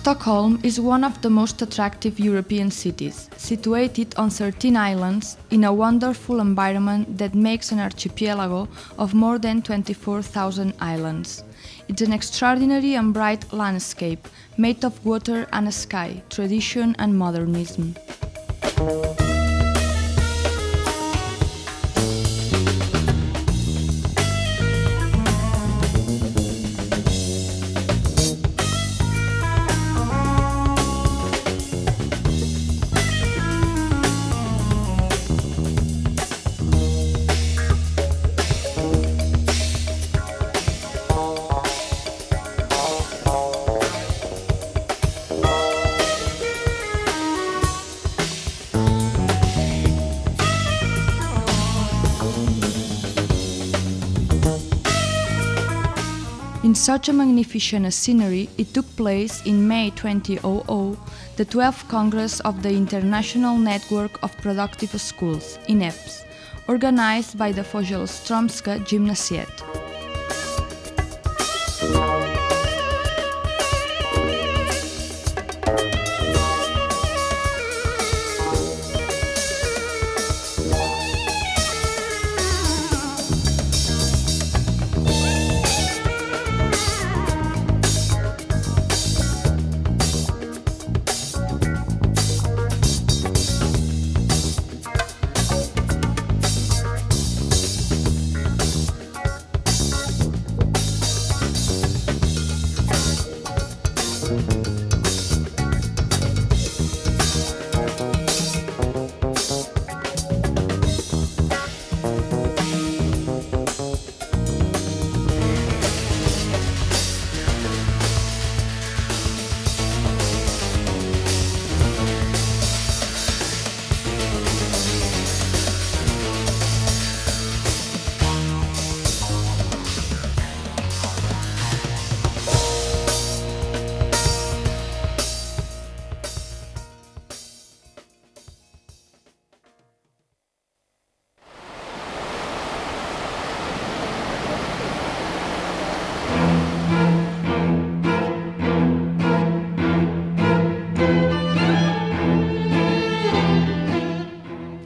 Stockholm is one of the most attractive European cities, situated on 13 islands in a wonderful environment that makes an archipelago of more than 24,000 islands. It's an extraordinary and bright landscape, made of water and sky, tradition and modernism. In such a magnificent scenery, it took place in May 2000, the 12th Congress of the International Network of Productive Schools, INEPS, organized by the Fogelstromska Gymnasiet.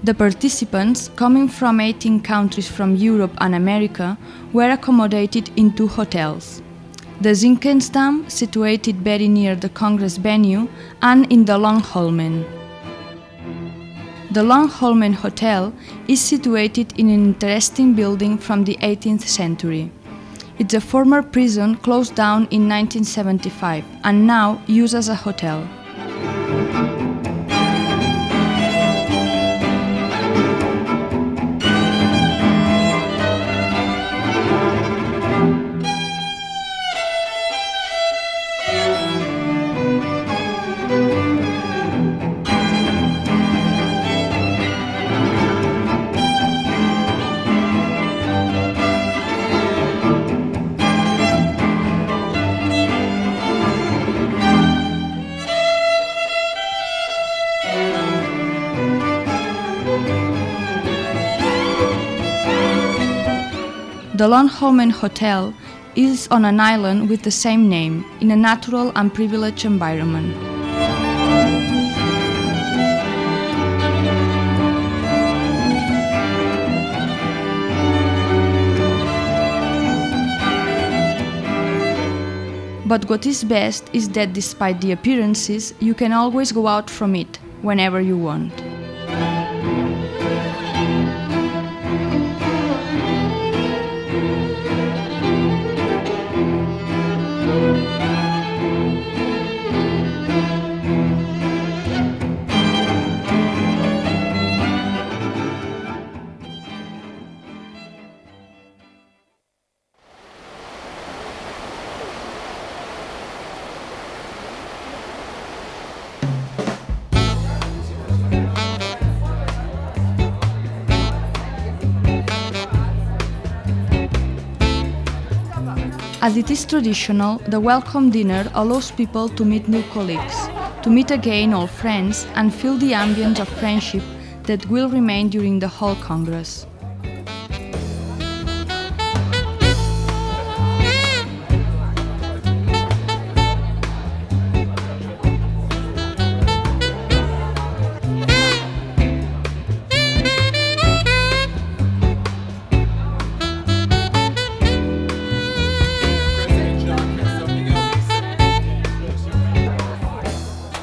The participants, coming from 18 countries from Europe and America, were accommodated in 2 hotels. The Zinkensdamm, situated very near the Congress venue, and in the Långholmen. The Långholmen Hotel is situated in an interesting building from the 18th century. It's a former prison closed down in 1975 and now used as a hotel. The Långholmen Hotel is on an island with the same name, in a natural and privileged environment. But what is best is that despite the appearances, you can always go out from it, whenever you want. As it is traditional, the welcome dinner allows people to meet new colleagues, to meet again old friends and feel the ambience of friendship that will remain during the whole Congress.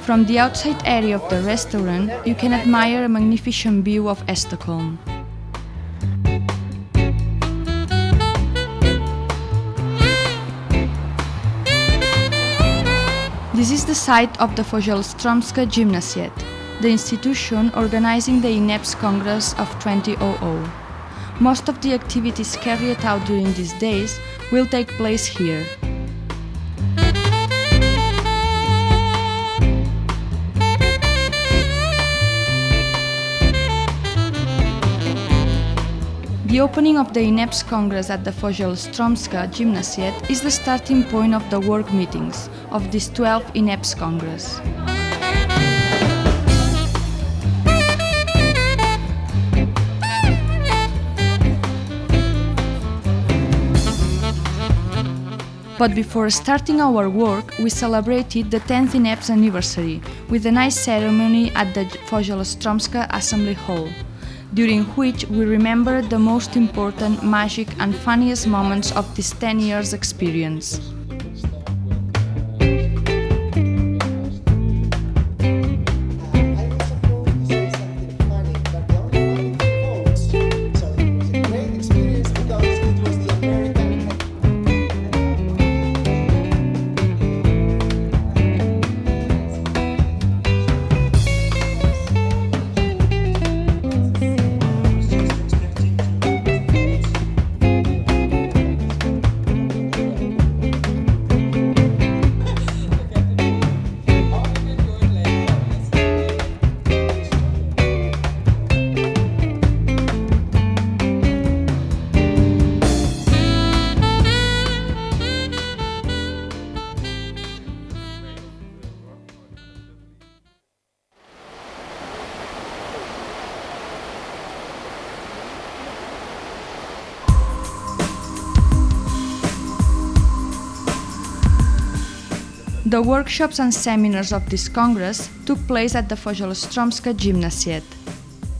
From the outside area of the restaurant, you can admire a magnificent view of Stockholm. This is the site of the Fogelströmska Gymnasiet, the institution organizing the INEPS Congress of 2000. Most of the activities carried out during these days will take place here. The opening of the INEPS Congress at the Fogelströmska Gymnasiet is the starting point of the work meetings of this 12th INEPS Congress. But before starting our work, we celebrated the 10th INEPS anniversary with a nice ceremony at the Fogelströmska Assembly Hall, during which we remembered the most important, magic and funniest moments of this 10 years experience. The workshops and seminars of this Congress took place at the Fogelströmska Gymnasiet.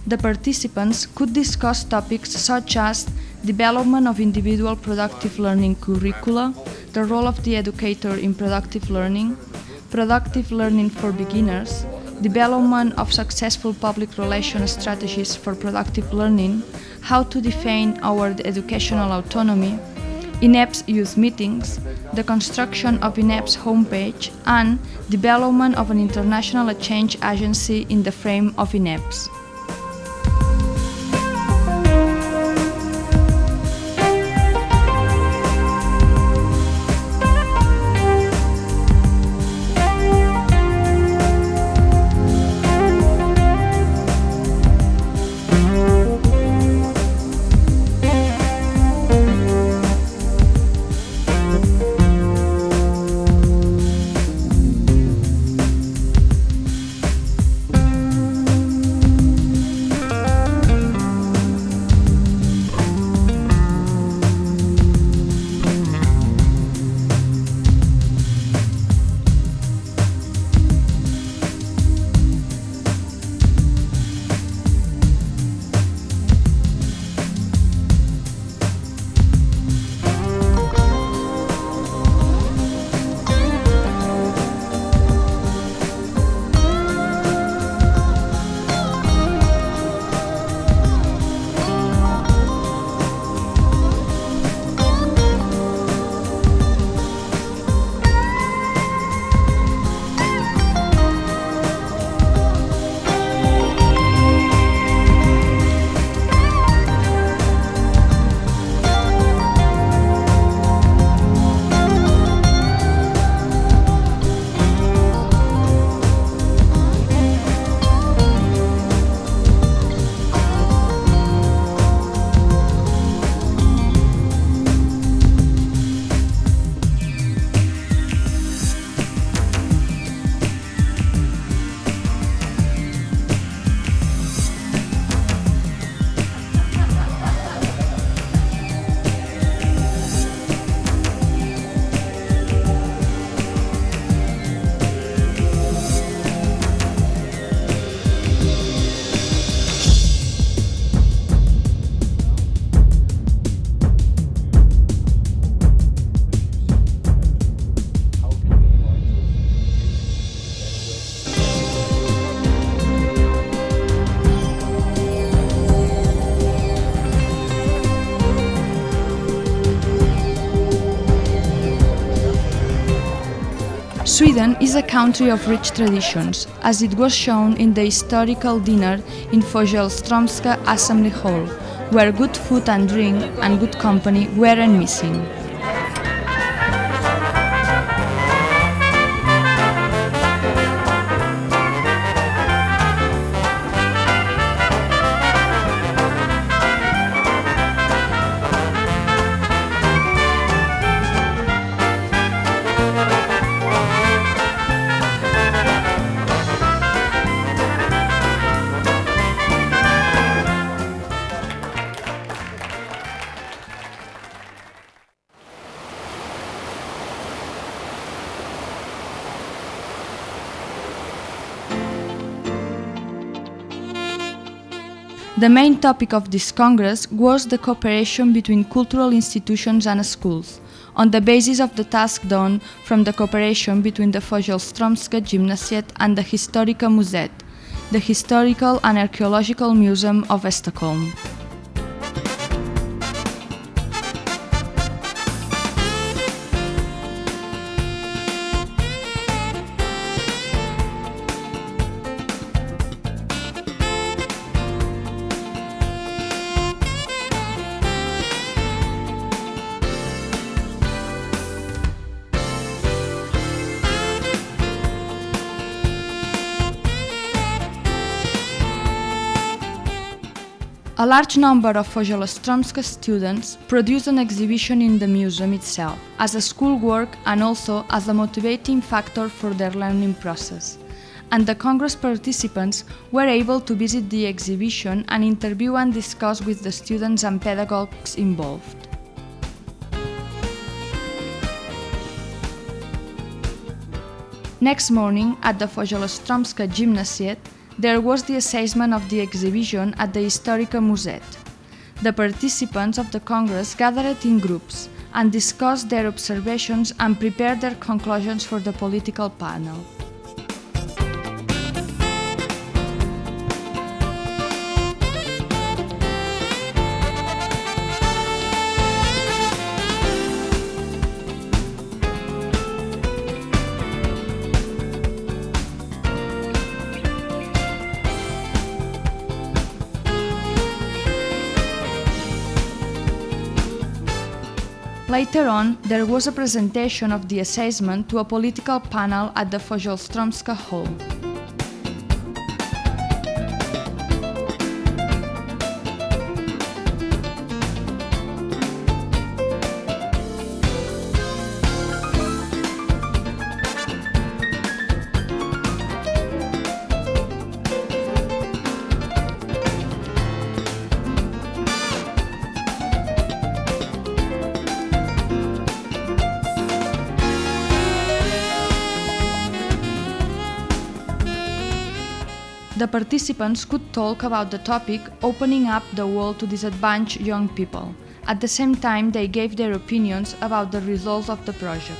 The participants could discuss topics such as development of individual productive learning curricula, the role of the educator in productive learning for beginners, development of successful public relations strategies for productive learning, how to define our educational autonomy, INEPS youth meetings, the construction of INEPS homepage, and development of an international exchange agency in the frame of INEPS. Sweden is a country of rich traditions, as it was shown in the historical dinner in Fogelströmska Assembly Hall, where good food and drink and good company weren't missing. The main topic of this Congress was the cooperation between cultural institutions and schools, on the basis of the task done from the cooperation between the Fogelströmska Gymnasiet and the Historiska Museet, the Historical and Archaeological Museum of Stockholm. A large number of Fogelströmska students produced an exhibition in the museum itself, as a schoolwork and also as a motivating factor for their learning process. And the Congress participants were able to visit the exhibition and interview and discuss with the students and pedagogues involved. Next morning, at the Fogelströmska Gymnasiet, there was the assessment of the exhibition at the Historiska Museet. The participants of the Congress gathered in groups and discussed their observations and prepared their conclusions for the political panel. Later on, there was a presentation of the assessment to a political panel at the Fogelströmska Hall. The participants could talk about the topic, opening up the world to disadvantaged young people. At the same time, they gave their opinions about the results of the project.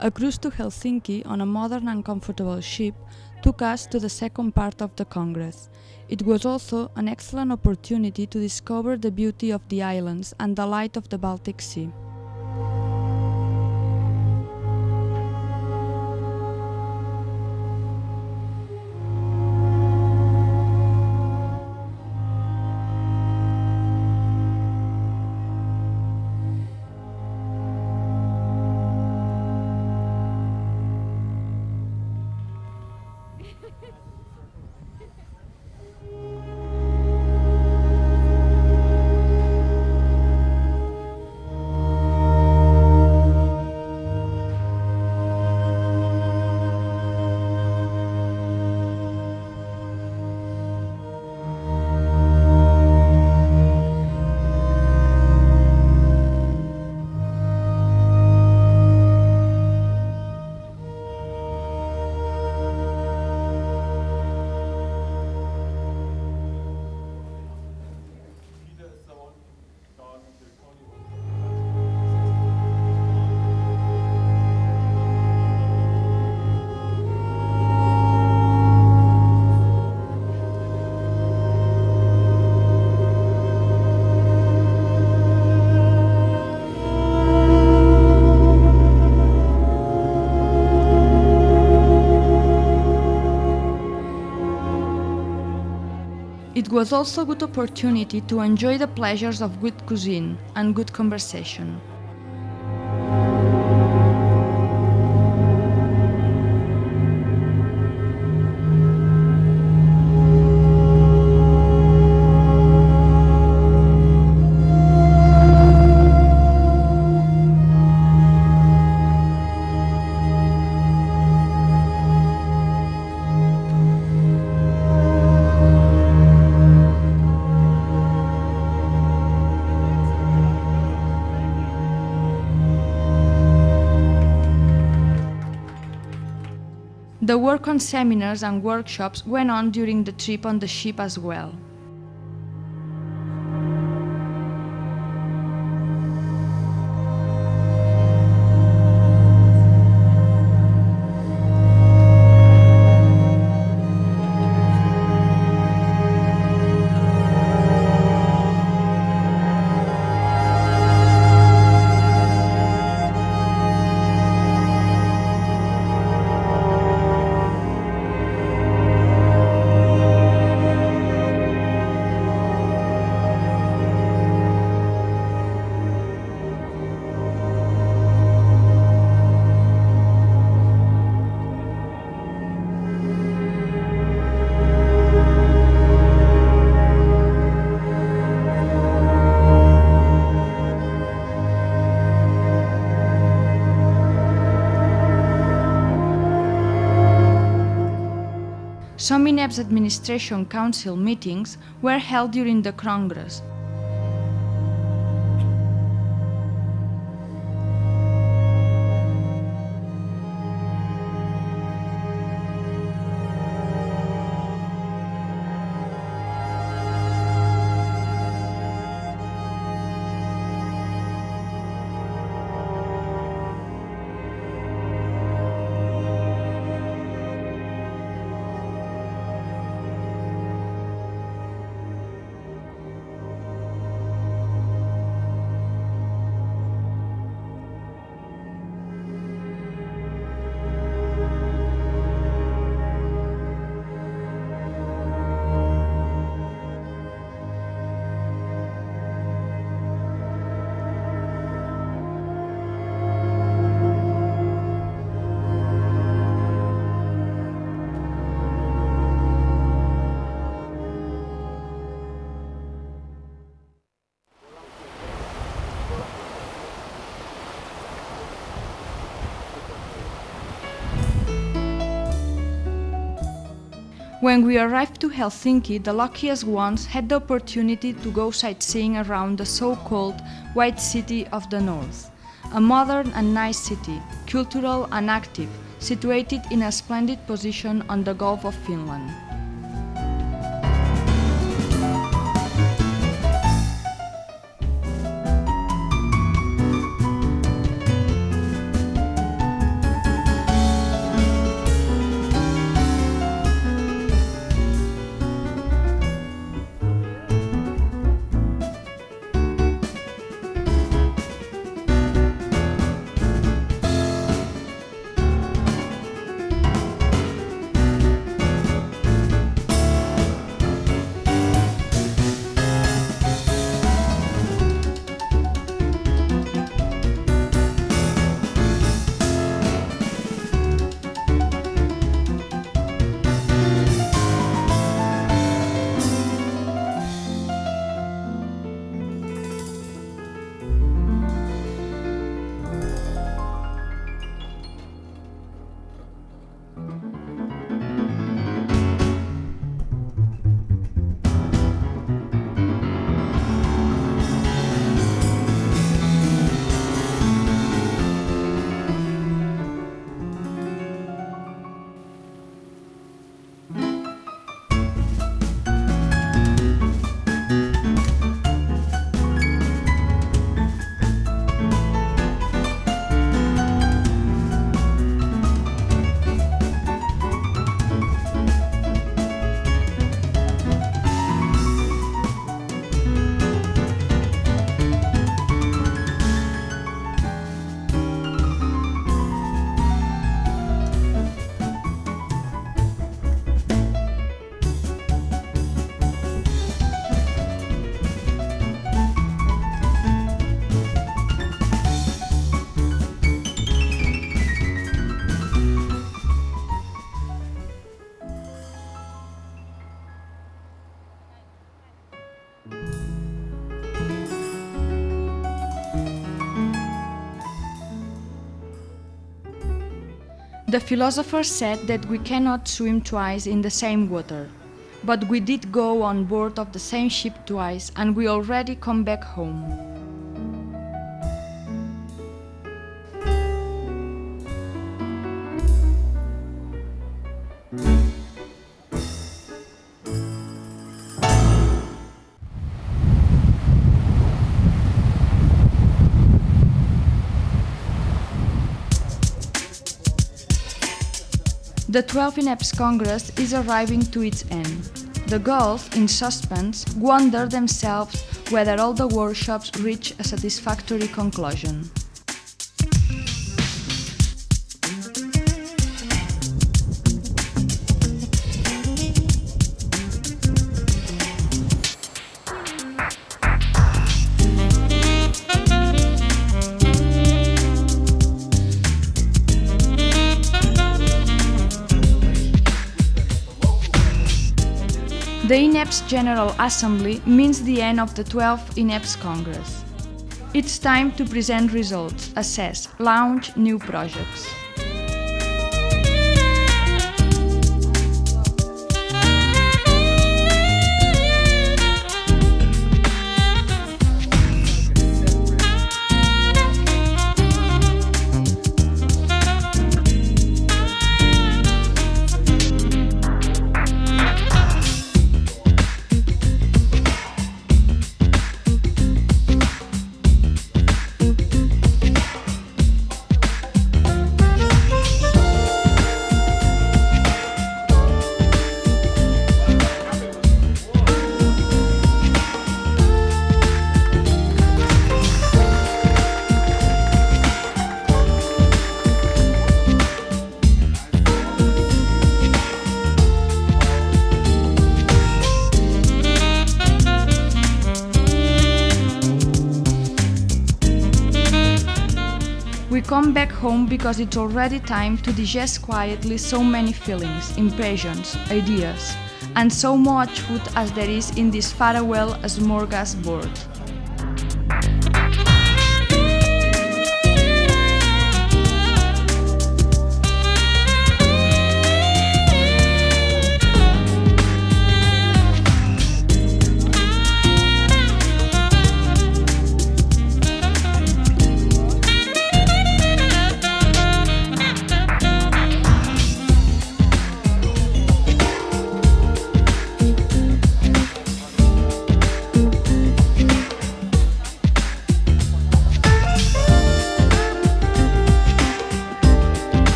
A cruise to Helsinki on a modern and comfortable ship took us to the second part of the Congress. It was also an excellent opportunity to discover the beauty of the islands and the light of the Baltic Sea. It was also a good opportunity to enjoy the pleasures of good cuisine and good conversation. The work on seminars and workshops went on during the trip on the ship as well. Some INEPS Administration Council meetings were held during the Congress. When we arrived to Helsinki, the luckiest ones had the opportunity to go sightseeing around the so-called White City of the North, a modern and nice city, cultural and active, situated in a splendid position on the Gulf of Finland. The philosopher said that we cannot swim twice in the same water. But we did go on board of the same ship twice, and we already come back home. The 12th INEPS Congress is arriving to its end. The girls, in suspense, wonder themselves whether all the workshops reach a satisfactory conclusion. The INEPS General Assembly means the end of the 12th INEPS Congress. It's time to present results, assess, launch new projects. We come back home because it's already time to digest quietly so many feelings, impressions, ideas, and so much food as there is in this farewell smorgasbord.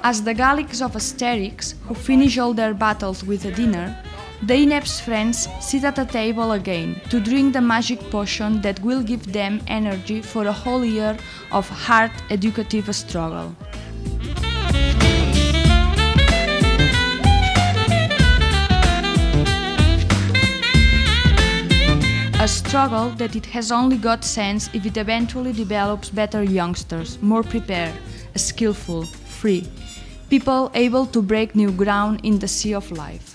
As the Gallics of Asterix, who finish all their battles with a dinner, the INEPS friends sit at a table again to drink the magic potion that will give them energy for a whole year of hard educative struggle. A struggle that it has only got sense if it eventually develops better youngsters, more prepared, skillful, free, people able to break new ground in the sea of life.